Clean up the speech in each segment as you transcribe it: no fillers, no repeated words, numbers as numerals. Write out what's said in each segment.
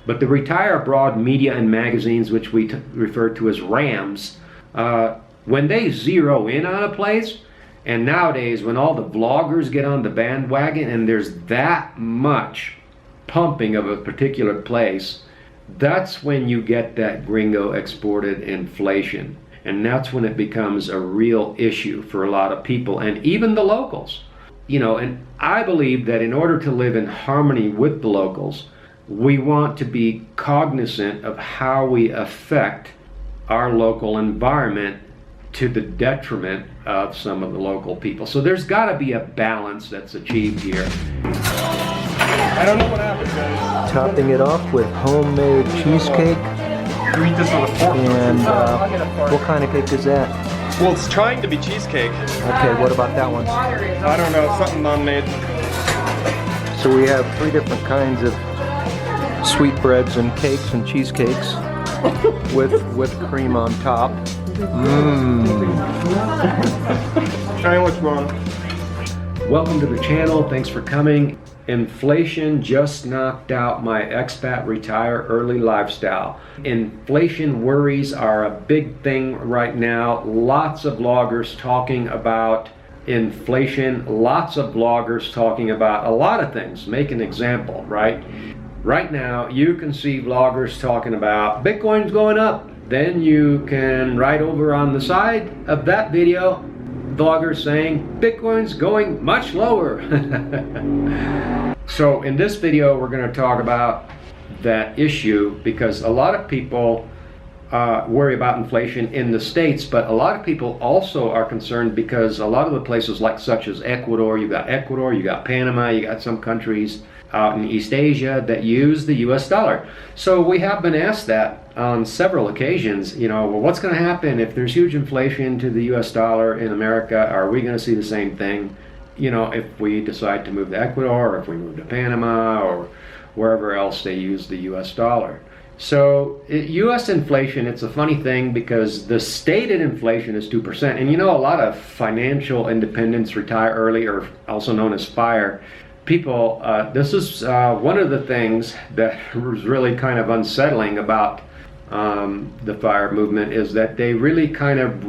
But the retire abroad media and magazines, which we refer to as RAMs, when they zero in on a place, and nowadays when all the vloggers get on the bandwagon and there's that much pumping of a particular place, that's when you get that gringo exported inflation. And that's when it becomes a real issue for a lot of people and even the locals. You know, and I believe that in order to live in harmony with the locals, we want to be cognizant of how we affect our local environment to the detriment of some of the local people. So there's got to be a balance that's achieved here. I don't know what happened, guys. Topping it off with homemade cheesecake. You eat this with a fork. And what kind of cake is that? Well, it's trying to be cheesecake. Okay, what about that one? I don't know, something non-made. So we have 3 different kinds of sweetbreads and cakes and cheesecakes with cream on top. Try what's wrong. Welcome to the channel. Thanks for coming. Inflation just knocked out my expat retire early lifestyle. Inflation worries are a big thing right now. Lots of vloggers talking about inflation. Lots of vloggers talking about a lot of things. Make an example, right? Right now, you can see vloggers talking about Bitcoin's going up. Then you can right over on the side of that video, vloggers saying Bitcoin's going much lower. So in this video, we're going to talk about that issue because a lot of people worry about inflation in the States, but a lot of people also are concerned because a lot of the places like such as Ecuador, you got Panama, you got some countries out in East Asia that use the US dollar. So we have been asked that on several occasions, you know, well, what's going to happen if there's huge inflation to the US dollar in America? Are we going to see the same thing, you know, if we decide to move to Ecuador, or if we move to Panama, or wherever else they use the US dollar? So US inflation, it's a funny thing because the stated inflation is 2%. And you know, a lot of financial independents retire early, or also known as FIRE. People, this is one of the things that was really kind of unsettling about the FIRE movement, is that they really kind of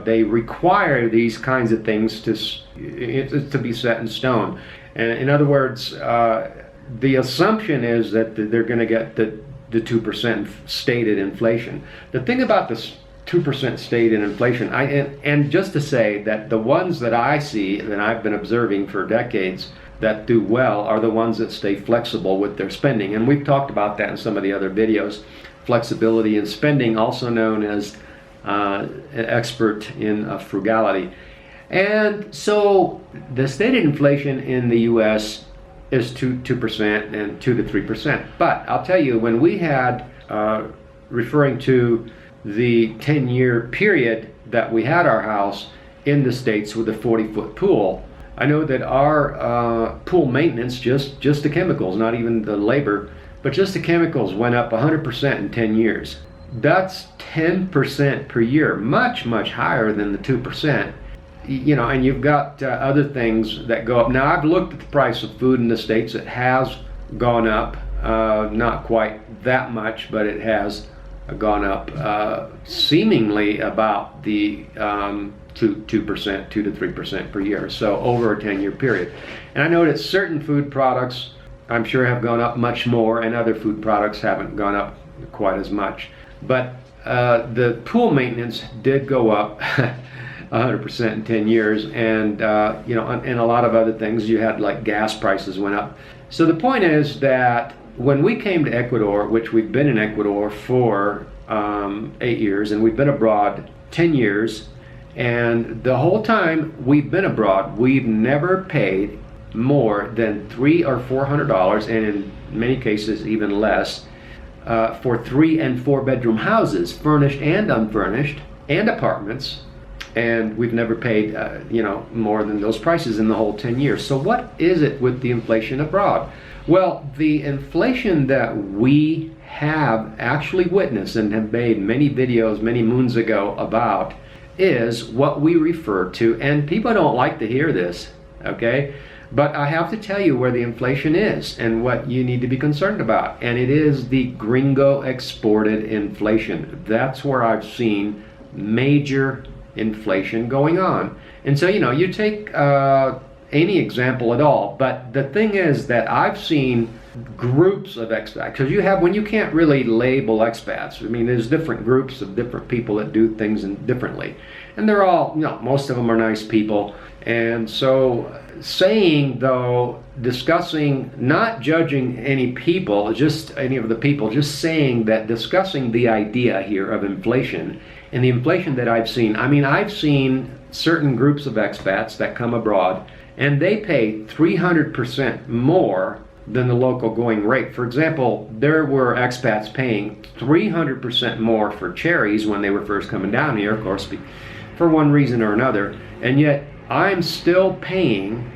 they require these kinds of things to be set in stone. And in other words, the assumption is that they're going to get the 2% stated inflation. The thing about this 2% stated inflation, and just to say that the ones that I see, that I've been observing for decades, that do well are the ones that stay flexible with their spending. And we've talked about that in some of the other videos. Flexibility in spending, also known as an expert in frugality. And so the stated inflation in the US is 2% and 2 to 3%. But I'll tell you, when we had, referring to the 10-year period that we had our house in the States with a 40-foot pool, I know that our pool maintenance, just the chemicals, not even the labor, but just the chemicals went up 100% in 10 years. That's 10% per year, much, much higher than the 2%. You know, and you've got other things that go up. Now, I've looked at the price of food in the States. It has gone up, not quite that much, but it has gone up seemingly about the 2%, 2 to 3% per year, so over a 10-year period. And I know that certain food products, I'm sure, have gone up much more, and other food products haven't gone up quite as much. But the pool maintenance did go up 100% in 10 years, and you know, and a lot of other things. You had like gas prices went up. So the point is that when we came to Ecuador, which we've been in Ecuador for 8 years, and we've been abroad 10 years, and the whole time we've been abroad, we've never paid more than $300 or $400, and in many cases even less, for 3 and 4 bedroom houses, furnished and unfurnished, and apartments. And we've never paid, you know, more than those prices in the whole 10 years. So what is it with the inflation abroad? Well, the inflation that we have actually witnessed and have made many videos many moons ago about is what we refer to, and people don't like to hear this, okay? But I have to tell you where the inflation is and what you need to be concerned about. And it is the Gringo exported inflation. That's where I've seen major inflation going on. And so, you take any example at all. But the thing is that I've seen groups of expats, because when you can't really label expats, I mean, there's different groups of different people that do things differently. And they're all, most of them are nice people. And so discussing, not judging any people, just any of the people, just saying that discussing the idea here of inflation and the inflation that I've seen. I mean, I've seen certain groups of expats that come abroad and they pay 300% more than the local going rate. For example, there were expats paying 300% more for cherries when they were first coming down here, of course, for one reason or another, and yet I'm still paying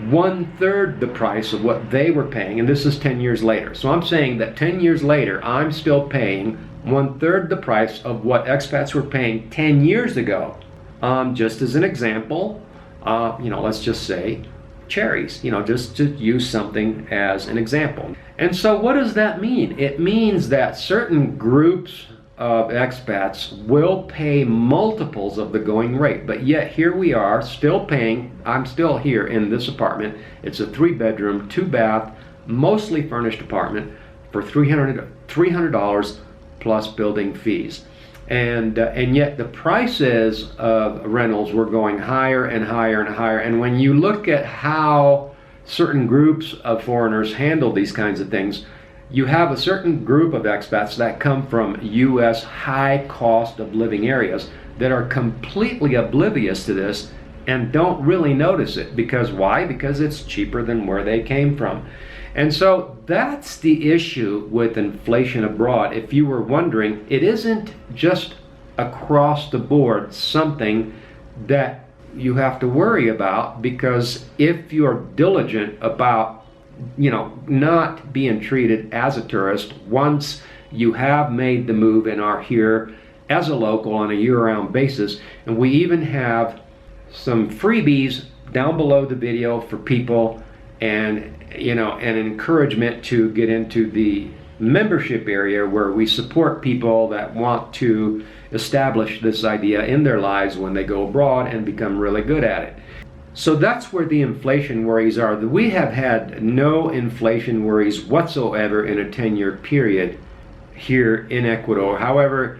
1/3 the price of what they were paying, and this is 10 years later. So I'm saying that 10 years later, I'm still paying 1/3 the price of what expats were paying 10 years ago. Just as an example, let's just say cherries, just to use something as an example. And so what does that mean? It means that certain groups of expats will pay multiples of the going rate, but yet here we are still paying. I'm still here in this apartment. It's a 3-bedroom, 2-bath, mostly furnished apartment for $300 plus building fees. And yet the prices of rentals were going higher and higher and higher. And when you look at how certain groups of foreigners handle these kinds of things, you have a certain group of expats that come from U.S. high cost of living areas that are completely oblivious to this and don't really notice it. Because why? Because it's cheaper than where they came from. And so that's the issue with inflation abroad. If you were wondering, it isn't just across the board something that you have to worry about, because if you're diligent about not being treated as a tourist, once you have made the move and are here as a local on a year-round basis, and we even have some freebies down below the video for people, and an encouragement to get into the membership area where we support people that want to establish this idea in their lives when they go abroad and become really good at it. So that's where the inflation worries are. We have had no inflation worries whatsoever in a 10-year period here in Ecuador. However,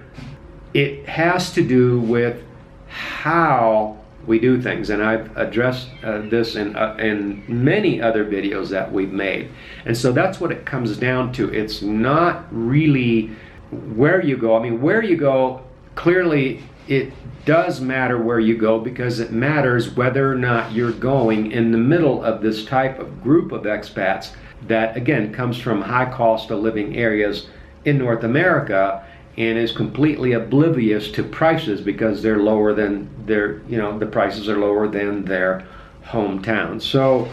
it has to do with how we do things, and I've addressed this in many other videos that we've made. And so that's what it comes down to. It's not really where you go. I mean, where you go, clearly it does matter where you go, because it matters whether or not you're going in the middle of this type of group of expats that, again, comes from high cost of living areas in North America and is completely oblivious to prices because they're lower than the prices are lower than their hometown. So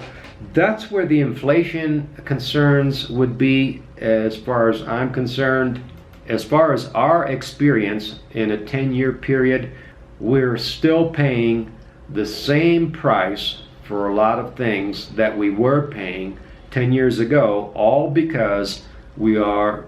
that's where the inflation concerns would be, as far as I'm concerned. As far as our experience in a 10-year period, we're still paying the same price for a lot of things that we were paying 10 years ago, all because we are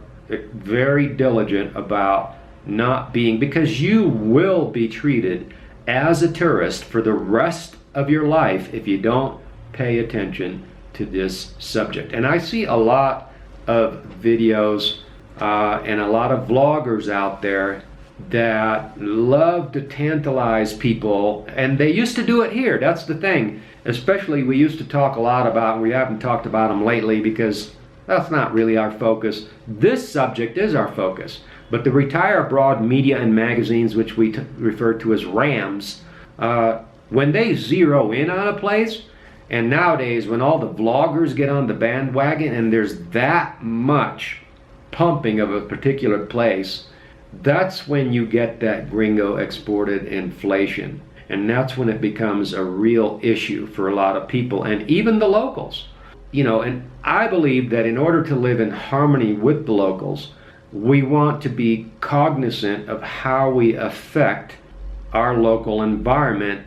very diligent about not being, because you will be treated as a tourist for the rest of your life if you don't pay attention to this subject. And I see a lot of videos and a lot of vloggers out there that love to tantalize people, and they used to do it here. That's the thing. Especially, we used to talk a lot about, and we haven't talked about them lately because that's not really our focus. This subject is our focus. But the retire abroad media and magazines, which we refer to as RAMs, when they zero in on a place, and nowadays when all the vloggers get on the bandwagon and there's that much pumping of a particular place, that's when you get that Gringo exported inflation. And that's when it becomes a real issue for a lot of people, and even the locals. And I believe that in order to live in harmony with the locals, we want to be cognizant of how we affect our local environment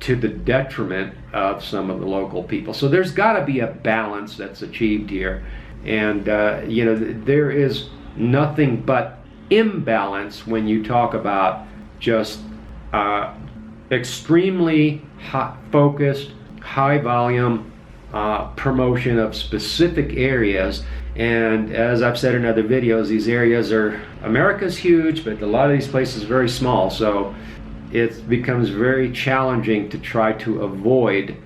to the detriment of some of the local people. So there's got to be a balance that's achieved here. And, you know, there is nothing but imbalance when you talk about just extremely focused, high volume promotion of specific areas. And as I've said in other videos, these areas are, America's huge, but a lot of these places are very small. So it becomes very challenging to try to avoid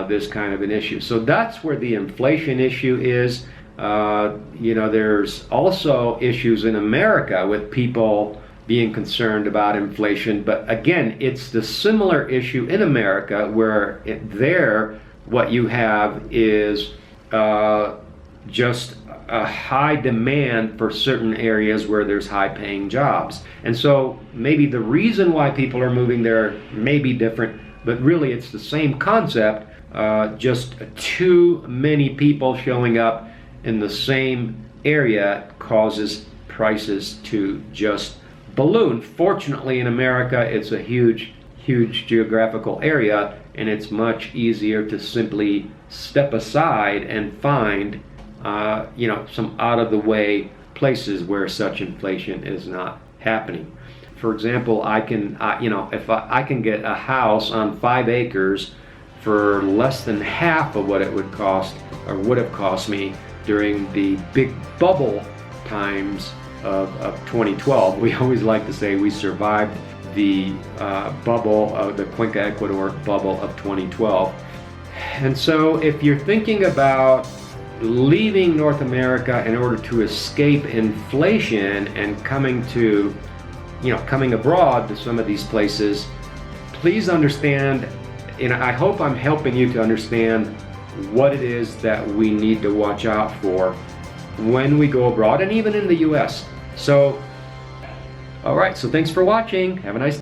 this kind of an issue. So that's where the inflation issue is. You know, there's also issues in America with people being concerned about inflation, but again, it's the similar issue in America where what you have is just a high demand for certain areas where there's high paying jobs. And so maybe the reason why people are moving there may be different, but really it's the same concept, just too many people showing up in the same area causes prices to just balloon. Fortunately in America it's a huge geographical area, and it's much easier to simply step aside and find you know, some out of the way places where such inflation is not happening. For example, I can you know, if I can get a house on 5 acres for less than half of what it would cost or would have cost me during the big bubble times of 2012. We always like to say we survived the bubble of the Cuenca Ecuador bubble of 2012. And so if you're thinking about leaving North America in order to escape inflation and coming abroad to some of these places, please understand, and I hope I'm helping you to understand what it is that we need to watch out for when we go abroad and even in the US. So, all right, so thanks for watching. Have a nice day.